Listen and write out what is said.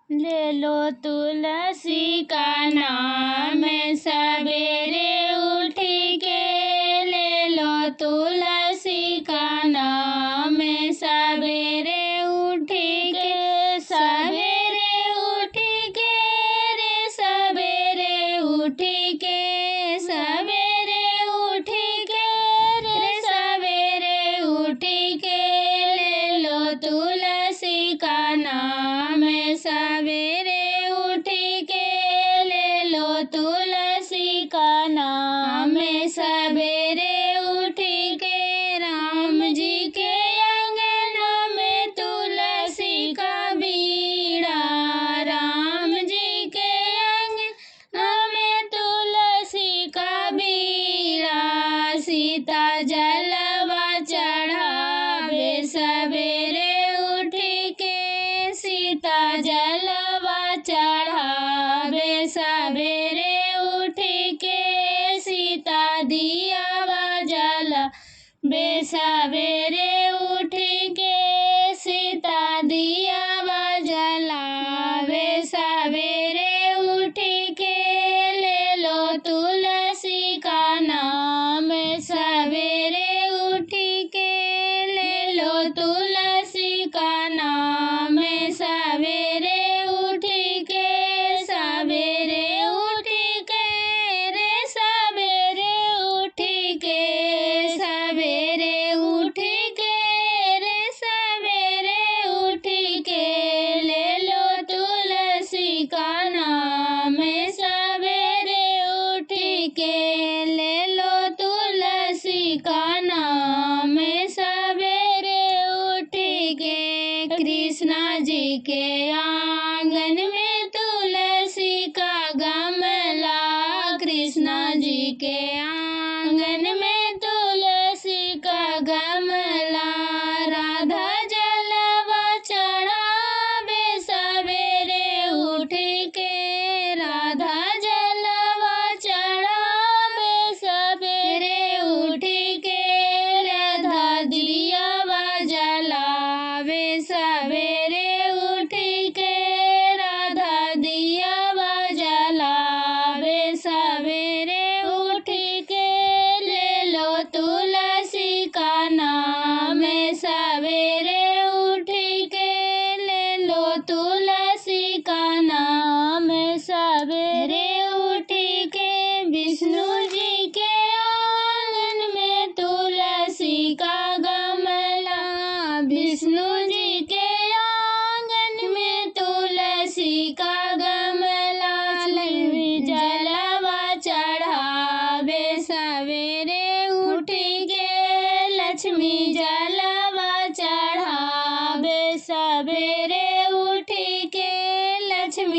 ले लो तुलसी का नाम सवेरे उठ के, ले लो तुलसी का नाम सवेरे उठ के, सवेरे उठ के रे सवेरे उठ के, सवेरे उठ के रे सवेरे उठ के, ले लो तुलसी का नाम सवेरे उठ के, ले लो तुलसी का नाम सवेरे उठ के। राम जी के अंगना में तुलसी का बीड़ा, राम जी के अंगना में तुलसी का बीड़ा, सीता जलवा चढ़ावे सवेरे उठ के, सीता जलवा चढ़ावे सवेरे उठ के, सीता दिया जला बे सवेरे उठ के, सीता दिया जलावे सवेरे उठ के, ले लो तुलसी का नाम सवेरे उठ के, ले लो तुलसी का नाम सवेरे उठ के, सवेरे उठ के रे सवेरे उठ के, सवेरे उठ के रे सवेरे उठ के, ले लो तुलसी का नाम सवेरे उठ के, ले लो तुलसी का नाम सवेरे उठ के। कृष्णा जी के आंगन में तुलसी का गमला, कृष्णा जी के आंगन में तुलसी का गमला, राधा जलवा चढ़ावे सवेरे उठ के, राधा जलवा चढ़ावे सवेरे उठ के, राधा दिया जलावे सवेरे उठ के, राधा दिया जलावे सवेरे उठ के, ले लो तुलसी का नाम सवेरे उठ के, ले लो तुलसी का नाम सवेरे उठ के। विष्णु जी के आंगन में तुलसी का गमला, विष्णु जी के आंगन में तुलसी का गमला, लक्ष्मी जलवा चढ़ावे सवेरे उठ के, लक्ष्मी जलवा चढ़ावे सवेरे उठ के, लक्ष्मी